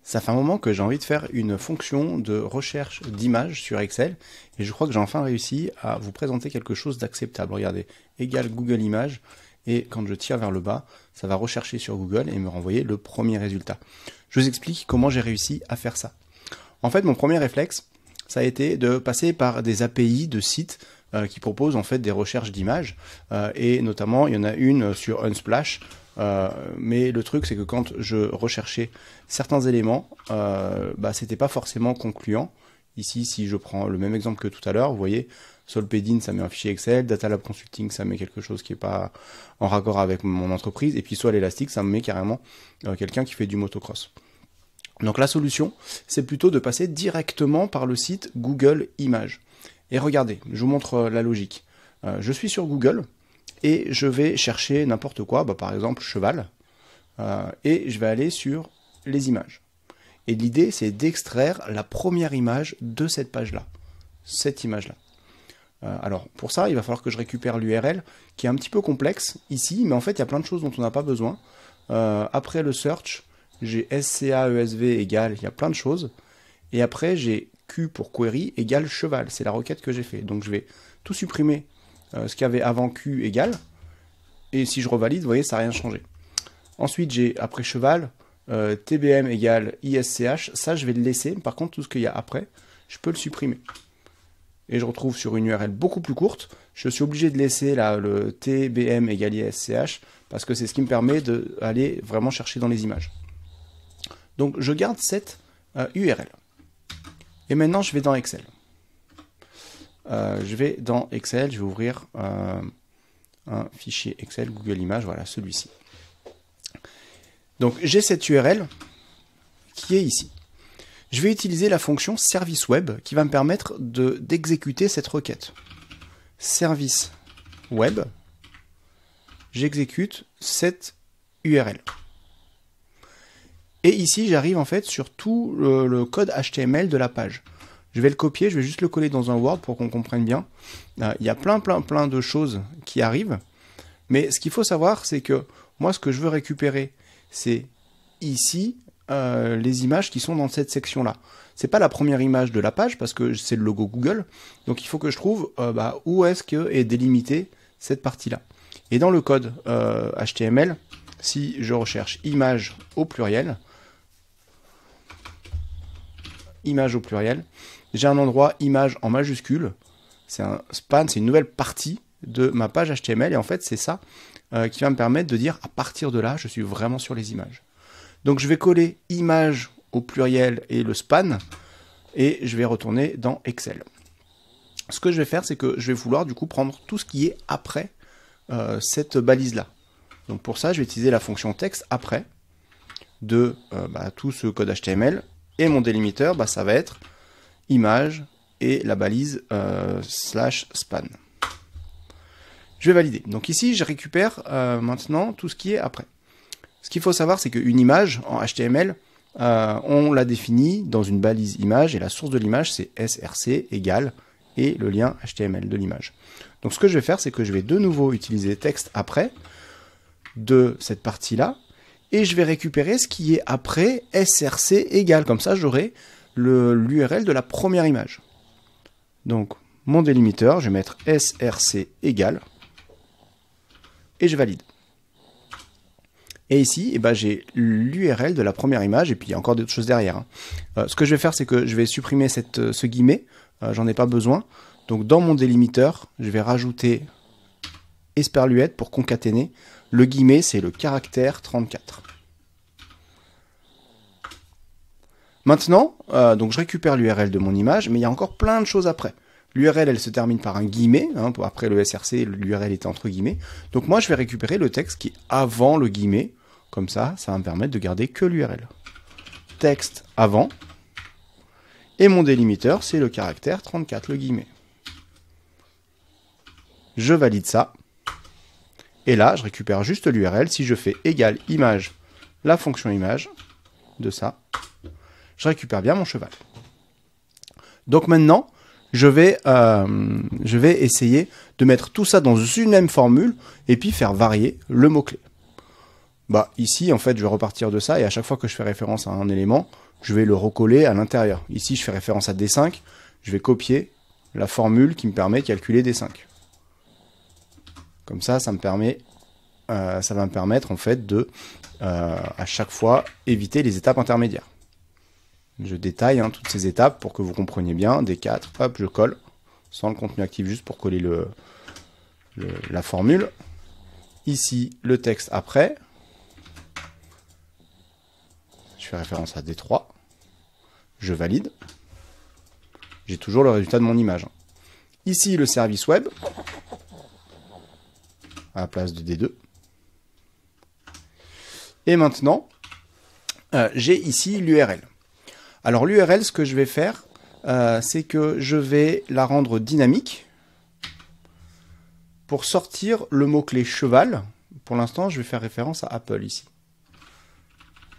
Ça fait un moment que j'ai envie de faire une fonction de recherche d'images sur Excel et je crois que j'ai enfin réussi à vous présenter quelque chose d'acceptable. Regardez, égale Google Images et quand je tire vers le bas, ça va rechercher sur Google et me renvoyer le premier résultat. Je vous explique comment j'ai réussi à faire ça. En fait, mon premier réflexe, ça a été de passer par des API de sites qui proposent en fait des recherches d'images et notamment il y en a une sur Unsplash. Mais le truc c'est que quand je recherchais certains éléments, c'était pas forcément concluant. Ici, si je prends le même exemple que tout à l'heure, vous voyez, Solpedin ça met un fichier Excel, Datalab Consulting ça met quelque chose qui est pas en raccord avec mon entreprise, et puis soit l'élastique ça me met carrément quelqu'un qui fait du motocross. Donc la solution, c'est plutôt de passer directement par le site Google Images. Et regardez, je vous montre la logique. Je suis sur Google et je vais chercher n'importe quoi, par exemple cheval, et je vais aller sur les images. Et l'idée, c'est d'extraire la première image de cette page-là, cette image-là. Alors pour ça, il va falloir que je récupère l'URL, qui est un petit peu complexe ici, mais en fait, il y a plein de choses dont on n'a pas besoin. Après le search, j'ai SCAESV égale, il y a plein de choses. Et après, j'ai Q pour query égale cheval. C'est la requête que j'ai fait. Donc je vais tout supprimer ce qu'il y avait avant Q égale. Et si je revalide, vous voyez, ça n'a rien changé. Ensuite, j'ai après cheval, TBM égale ISCH. Ça, je vais le laisser. Par contre, tout ce qu'il y a après, je peux le supprimer. Et je retrouve sur une URL beaucoup plus courte. Je suis obligé de laisser là, le TBM égale ISCH parce que c'est ce qui me permet d'aller vraiment chercher dans les images. Donc je garde cette URL. Et maintenant je vais dans Excel. Je vais ouvrir un fichier Excel Google Images, voilà celui-ci. Donc j'ai cette URL qui est ici. Je vais utiliser la fonction service web qui va me permettre d'exécuter cette requête. Service web, j'exécute cette URL. Et ici, j'arrive en fait sur tout le code HTML de la page. Je vais le copier, je vais juste le coller dans un Word pour qu'on comprenne bien. Il y a plein de choses qui arrivent. Mais ce qu'il faut savoir, c'est que moi, ce que je veux récupérer, c'est ici les images qui sont dans cette section-là. C'est pas la première image de la page parce que c'est le logo Google. Donc il faut que je trouve où est-ce que est délimitée cette partie-là. Et dans le code HTML, si je recherche image au pluriel, j'ai un endroit image en majuscule, c'est un span, c'est une nouvelle partie de ma page HTML et en fait c'est ça qui va me permettre de dire à partir de là je suis vraiment sur les images. Donc je vais coller image au pluriel et le span et je vais retourner dans Excel. Ce que je vais faire c'est que je vais vouloir du coup prendre tout ce qui est après cette balise là. Donc pour ça je vais utiliser la fonction texte après de tout ce code HTML. Et mon délimiteur, ça va être image et la balise /span. Je vais valider. Donc ici, je récupère maintenant tout ce qui est après. Ce qu'il faut savoir, c'est qu'une image en HTML, on la définit dans une balise image et la source de l'image, c'est src égale et le lien HTML de l'image. Donc ce que je vais faire, c'est que je vais de nouveau utiliser texte après de cette partie-là. Et je vais récupérer ce qui est après src égale. Comme ça, j'aurai l'URL de la première image. Donc, mon délimiteur, je vais mettre src égale. Et je valide. Et ici, j'ai l'URL de la première image. Et puis, il y a encore d'autres choses derrière. Ce que je vais faire, c'est que je vais supprimer ce guillemet. J'en ai pas besoin. Donc, dans mon délimiteur, je vais rajouter esperluette pour concaténer. Le guillemet, c'est le caractère 34. Maintenant, donc je récupère l'URL de mon image, mais il y a encore plein de choses après. L'URL, elle se termine par un guillemet. Après le src, l'URL est entre guillemets. Donc moi, je vais récupérer le texte qui est avant le guillemet. Comme ça, ça va me permettre de garder que l'URL. Texte avant. Et mon délimiteur, c'est le caractère 34, le guillemet. Je valide ça. Et là, je récupère juste l'URL. Si je fais égal image, la fonction image de ça, je récupère bien mon cheval. Donc maintenant, je vais essayer de mettre tout ça dans une même formule et puis faire varier le mot-clé. Ici, en fait, je vais repartir de ça et à chaque fois que je fais référence à un élément, je vais le recoller à l'intérieur. Ici, je fais référence à D5, je vais copier la formule qui me permet de calculer D5. Comme ça, ça va me permettre en fait de, à chaque fois, éviter les étapes intermédiaires. Je détaille toutes ces étapes pour que vous compreniez bien. D4, hop, je colle, sans le contenu actif, juste pour coller la formule. Ici, le texte après. Je fais référence à D3. Je valide. J'ai toujours le résultat de mon image. Ici, le service web, à la place de D2. Et maintenant, j'ai ici l'URL. Alors l'URL, ce que je vais faire, c'est que je vais la rendre dynamique pour sortir le mot-clé cheval. Pour l'instant, je vais faire référence à Apple ici.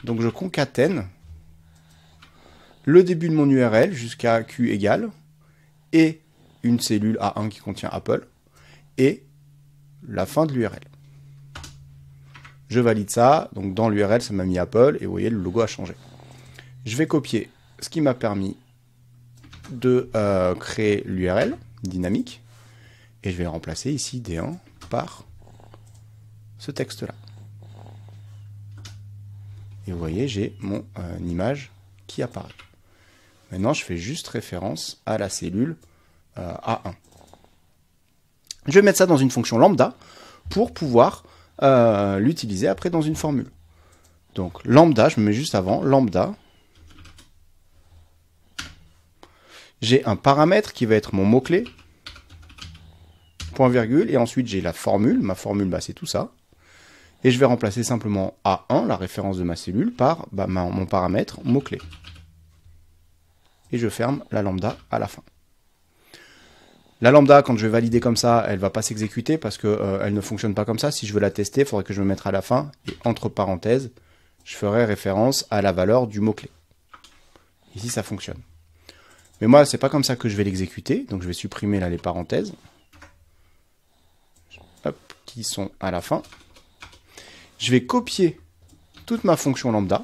Donc je concatène le début de mon URL jusqu'à Q égale et une cellule A1 qui contient Apple et la fin de l'URL. Je valide ça, donc dans l'URL ça m'a mis Apple et vous voyez le logo a changé. Je vais copier ce qui m'a permis de créer l'URL dynamique et je vais remplacer ici D1 par ce texte là. Et vous voyez, j'ai mon image qui apparaît. Maintenant, je fais juste référence à la cellule A1. Je vais mettre ça dans une fonction lambda pour pouvoir l'utiliser après dans une formule. Donc, lambda, je me mets juste avant, lambda. J'ai un paramètre qui va être mon mot-clé, point virgule, et ensuite j'ai la formule. Ma formule, c'est tout ça. Et je vais remplacer simplement A1, la référence de ma cellule, par mon paramètre mot-clé. Et je ferme la lambda à la fin. La lambda, quand je vais valider comme ça, elle ne va pas s'exécuter parce qu'elle ne fonctionne pas comme ça. Si je veux la tester, il faudrait que je me mette à la fin. Et entre parenthèses, je ferai référence à la valeur du mot-clé. Ici, ça fonctionne. Mais moi, c'est pas comme ça que je vais l'exécuter. Donc, je vais supprimer là les parenthèses. Hop, qui sont à la fin. Je vais copier toute ma fonction lambda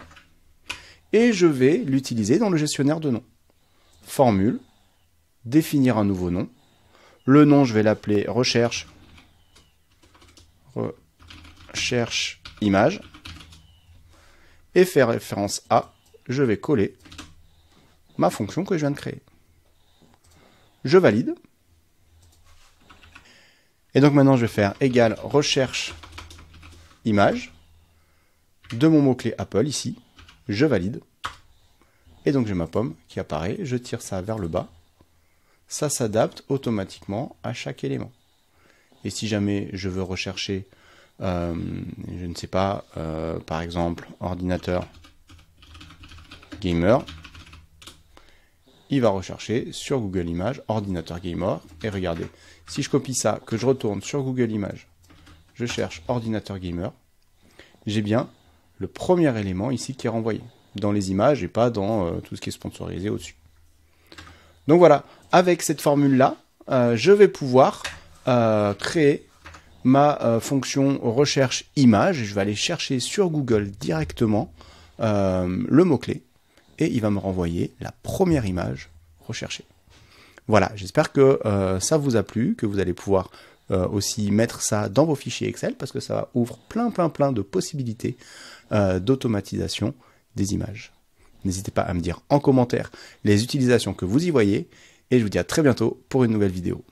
et je vais l'utiliser dans le gestionnaire de noms. Formule, définir un nouveau nom. Le nom, je vais l'appeler recherche image. Et faire référence à, je vais coller ma fonction que je viens de créer. Je valide. Et donc maintenant, je vais faire égal recherche image de mon mot-clé Apple ici. Je valide. Et donc j'ai ma pomme qui apparaît. Je tire ça vers le bas. Ça s'adapte automatiquement à chaque élément. Et si jamais je veux rechercher, je ne sais pas, par exemple, ordinateur gamer, il va rechercher sur Google Images ordinateur gamer. Et regardez, si je copie ça, que je retourne sur Google Images, je cherche ordinateur gamer, j'ai bien le premier élément ici qui est renvoyé dans les images et pas dans tout ce qui est sponsorisé au-dessus. Donc voilà, avec cette formule-là, je vais pouvoir créer ma fonction recherche image. Je vais aller chercher sur Google directement le mot-clé et il va me renvoyer la première image recherchée. Voilà, j'espère que ça vous a plu, que vous allez pouvoir aussi mettre ça dans vos fichiers Excel parce que ça ouvre plein de possibilités d'automatisation des images. N'hésitez pas à me dire en commentaire les utilisations que vous y voyez et je vous dis à très bientôt pour une nouvelle vidéo.